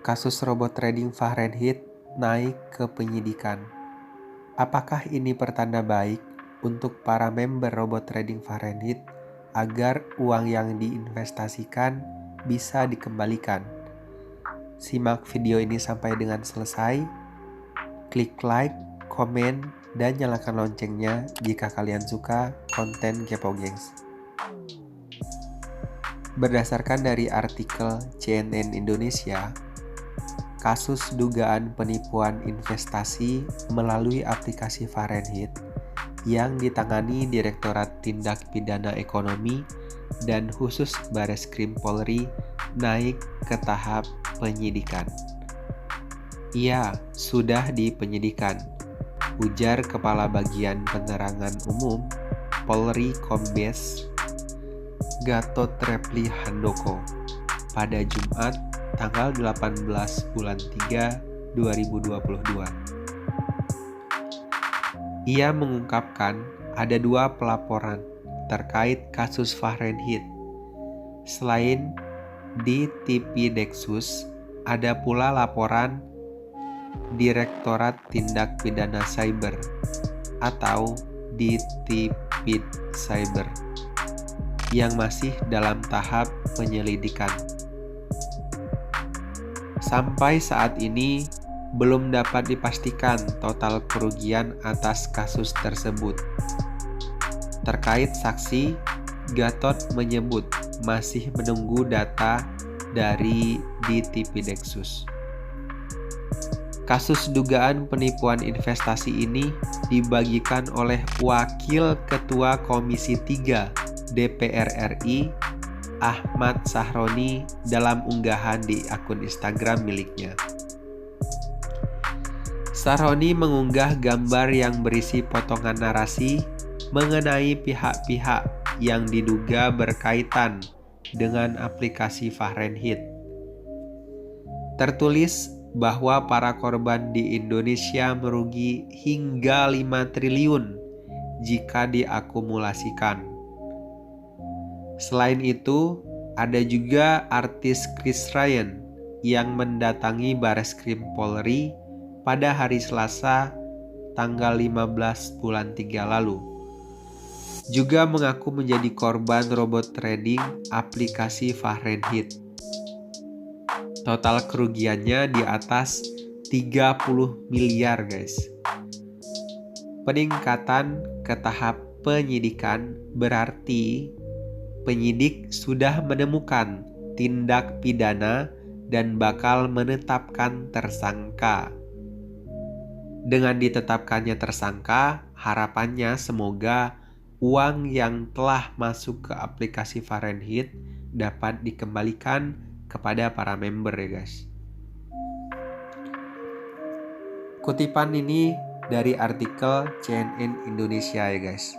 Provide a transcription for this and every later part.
Kasus robot trading Fahrenheit naik ke penyidikan. Apakah ini pertanda baik untuk para member robot trading Fahrenheit agar uang yang diinvestasikan bisa dikembalikan? Simak video ini sampai dengan selesai. Klik like, komen, dan nyalakan loncengnya jika kalian suka konten Kepo Gengs. Berdasarkan dari artikel CNN Indonesia, kasus dugaan penipuan investasi melalui aplikasi Fahrenheit yang ditangani Direktorat Tindak Pidana Ekonomi dan khusus Bareskrim Polri naik ke tahap penyidikan. Ia sudah dipenyidikan, ujar Kepala Bagian Penerangan Umum Polri Kombes Gatot Reply Handoko pada Jumat tanggal 18 bulan 3 2022. Ia mengungkapkan ada 2 pelaporan terkait kasus Fahrenheit. Selain di TV Nexus, ada pula laporan Direktorat Tindak Pidana Cyber atau DTPID Cyber yang masih dalam tahap penyelidikan. Sampai saat ini, belum dapat dipastikan total kerugian atas kasus tersebut. Terkait saksi, Gatot menyebut masih menunggu data dari DTP Nexus. Kasus dugaan penipuan investasi ini dibagikan oleh Wakil Ketua Komisi 3 DPR RI Ahmad Sahroni dalam unggahan di akun Instagram miliknya. Sahroni mengunggah gambar yang berisi potongan narasi mengenai pihak-pihak yang diduga berkaitan dengan aplikasi Fahrenheit. Tertulis bahwa para korban di Indonesia merugi hingga 5 triliun jika diakumulasikan. Selain itu, ada juga artis Chris Ryan yang mendatangi Bareskrim Polri pada hari Selasa tanggal 15 bulan 3 lalu. Juga mengaku menjadi korban robot trading aplikasi Fahrenheit. Total kerugiannya di atas 30 miliar guys. Peningkatan ke tahap penyidikan berarti penyidik sudah menemukan tindak pidana dan bakal menetapkan tersangka. Dengan ditetapkannya tersangka, harapannya semoga uang yang telah masuk ke aplikasi Fahrenheit dapat dikembalikan kepada para member ya guys. Kutipan ini dari artikel CNN Indonesia ya guys.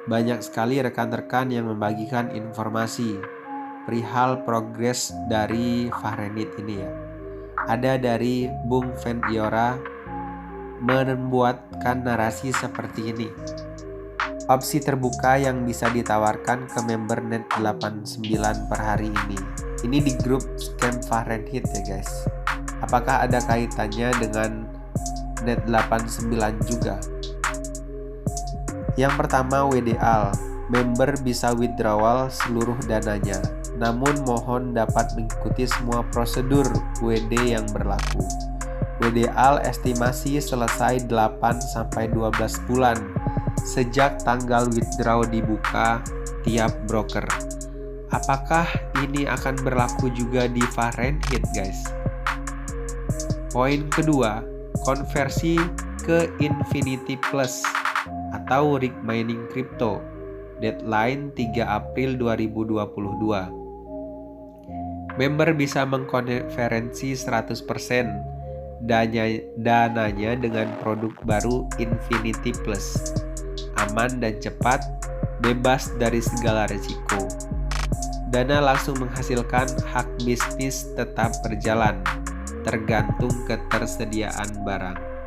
Banyak sekali rekan-rekan yang membagikan informasi perihal progres dari Fahrenheit ini ya. Ada dari Bung Fen Iora membuatkan narasi seperti ini. Opsi terbuka yang bisa ditawarkan ke member Net 89 per hari ini. Ini di grup scam Fahrenheit ya guys. Apakah ada kaitannya dengan Net 89 juga? Yang pertama WDAL, member bisa withdrawal seluruh dananya, namun mohon dapat mengikuti semua prosedur WD yang berlaku. WDAL estimasi selesai 8-12 bulan sejak tanggal withdraw dibuka tiap broker. Apakah ini akan berlaku juga di Fahrenheit guys? Poin kedua, konversi ke Infinity Plus atau rig mining crypto, deadline 3 April 2022. Member bisa mengkonversi 100% dananya dengan produk baru Infinity Plus. Aman dan cepat, bebas dari segala risiko. Dana langsung menghasilkan, hak bisnis tetap berjalan, tergantung ketersediaan barang.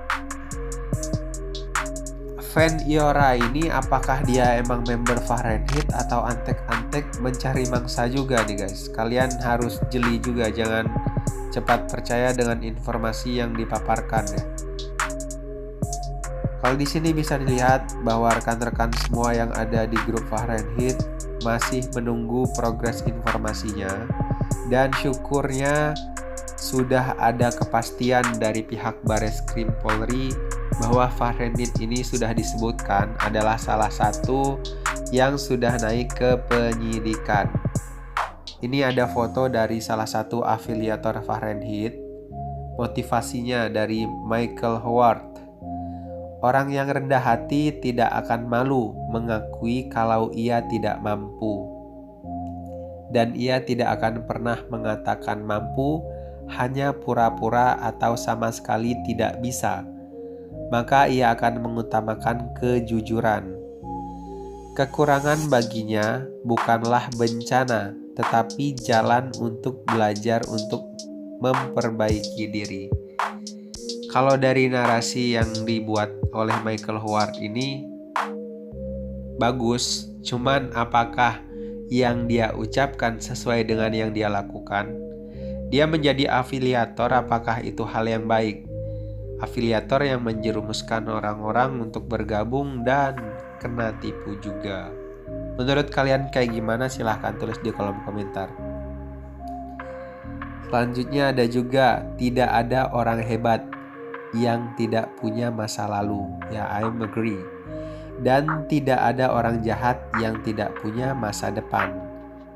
Fan Iora ini apakah dia emang member Fahrenheit atau antek-antek mencari mangsa juga nih guys. Kalian harus jeli juga, jangan cepat percaya dengan informasi yang dipaparkan ya. Kalau di sini bisa dilihat bahwa rekan-rekan semua yang ada di grup Fahrenheit masih menunggu progres informasinya, dan syukurnya sudah ada kepastian dari pihak Bareskrim Polri bahwa Fahrenheit ini sudah disebutkan adalah salah satu yang sudah naik ke penyidikan. Ini ada foto dari salah satu afiliator Fahrenheit. Motivasinya dari Michael Howard. Orang yang rendah hati tidak akan malu mengakui kalau ia tidak mampu. Dan ia tidak akan pernah mengatakan mampu, hanya pura-pura atau sama sekali tidak bisa. Maka ia akan mengutamakan kejujuran. Kekurangan baginya bukanlah bencana, tetapi jalan untuk belajar untuk memperbaiki diri. Kalau dari narasi yang dibuat oleh Michael Howard ini bagus, cuman apakah yang dia ucapkan sesuai dengan yang dia lakukan? Dia menjadi afiliator, apakah itu hal yang baik? Afiliator yang menjerumuskan orang-orang untuk bergabung dan kena tipu juga. Menurut kalian kayak gimana? Silahkan tulis di kolom komentar. Selanjutnya ada juga, tidak ada orang hebat yang tidak punya masa lalu. Ya, I agree. Dan tidak ada orang jahat yang tidak punya masa depan.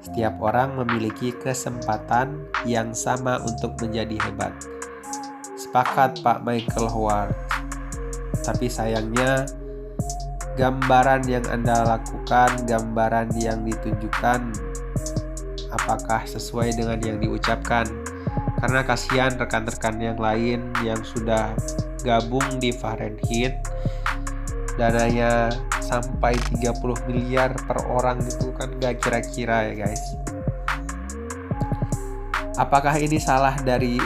Setiap orang memiliki kesempatan yang sama untuk menjadi hebat. Sepakat Pak Michael Howard. Tapi sayangnya gambaran yang Anda lakukan, gambaran yang ditunjukkan, apakah sesuai dengan yang diucapkan? Karena kasihan rekan-rekan yang lain yang sudah gabung di Fahrenheit, dananya sampai 30 miliar per orang, itu kan gak kira-kira ya guys. Apakah ini salah dari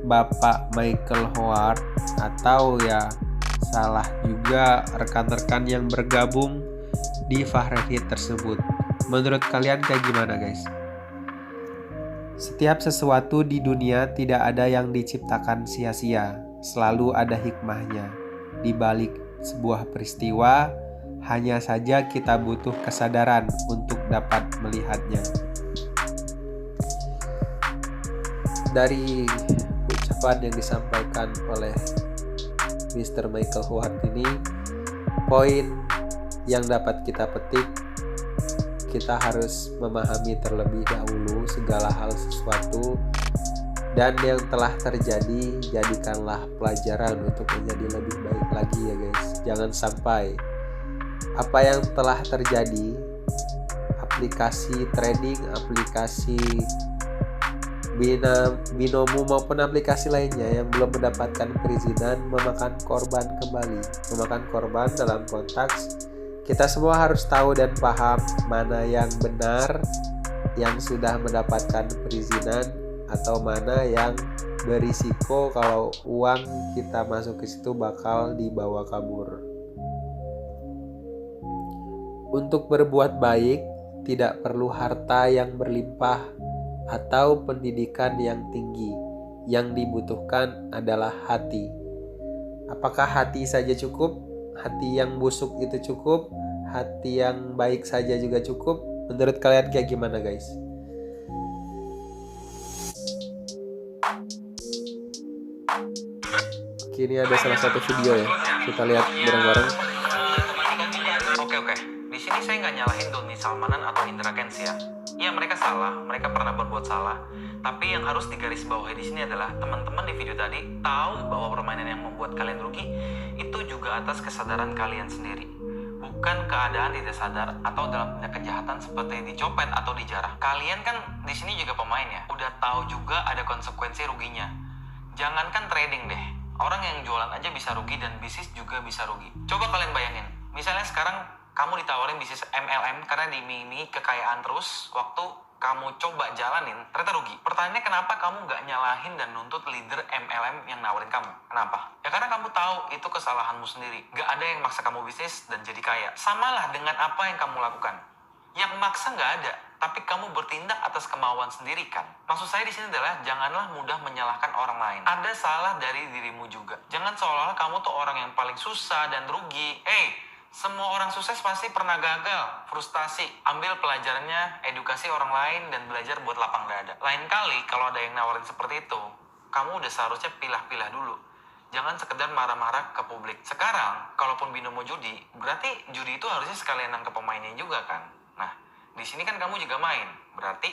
Bapak Michael Howard, atau ya salah juga rekan-rekan yang bergabung di Fahrenheit tersebut? Menurut kalian kayak gimana guys? Setiap sesuatu di dunia tidak ada yang diciptakan sia-sia, selalu ada hikmahnya. Di balik sebuah peristiwa, hanya saja kita butuh kesadaran untuk dapat melihatnya. Dari ucapan yang disampaikan oleh Mr. Michael Howard ini, poin yang dapat kita petik, kita harus memahami terlebih dahulu segala hal sesuatu, dan yang telah terjadi jadikanlah pelajaran untuk menjadi lebih baik lagi ya guys. Jangan sampai apa yang telah terjadi, aplikasi trading, aplikasi binomo maupun aplikasi lainnya yang belum mendapatkan perizinan memakan korban kembali. Memakan korban dalam konteks kita semua harus tahu dan paham mana yang benar, yang sudah mendapatkan perizinan, atau mana yang berisiko kalau uang kita masuk ke situ bakal dibawa kabur. Untuk berbuat baik tidak perlu harta yang berlimpah atau pendidikan yang tinggi. Yang dibutuhkan adalah hati. Apakah hati saja cukup? Hati yang busuk itu cukup? Hati yang baik saja juga cukup? Menurut kalian kayak gimana guys? Oke, ini ada salah satu video ya, kita lihat bareng-bareng. Oke. Di sini saya nggak nyalahin Doni Salmanan atau Indra Kents ya. Iya, mereka salah, mereka pernah berbuat salah. Tapi yang harus digarisbawahi di sini adalah teman-teman di video tadi tahu bahwa permainan yang membuat kalian rugi itu juga atas kesadaran kalian sendiri. Bukan keadaan tidak sadar atau dalam tindak kejahatan seperti dicopet atau dijarah. Kalian kan di sini juga pemain ya, udah tahu juga ada konsekuensi ruginya. Jangankan trading deh, orang yang jualan aja bisa rugi dan bisnis juga bisa rugi. Coba kalian bayangin, misalnya sekarang kamu ditawarin bisnis MLM karena diiming-imingi kekayaan terus, waktu kamu coba jalanin ternyata rugi. Pertanyaannya, kenapa kamu nggak nyalahin dan nuntut leader MLM yang nawarin kamu? Kenapa? Ya karena kamu tahu itu kesalahanmu sendiri. Nggak ada yang maksa kamu bisnis dan jadi kaya. Samalah dengan apa yang kamu lakukan. Yang maksa nggak ada. tapi kamu bertindak atas kemauan sendiri kan? Maksud saya di sini adalah janganlah mudah menyalahkan orang lain. Ada salah dari dirimu juga. Jangan seolah-olah kamu tuh orang yang paling susah dan rugi. Semua orang sukses pasti pernah gagal, frustasi. Ambil pelajarannya, edukasi orang lain, dan belajar buat lapang dada. Lain kali kalau ada yang nawarin seperti itu, kamu udah seharusnya pilah-pilah dulu. Jangan sekedar marah-marah ke publik. Sekarang, kalaupun Bino mau judi, berarti judi itu harusnya sekalian nangkep pemainnya juga kan? Nah, di sini kan kamu juga main. Berarti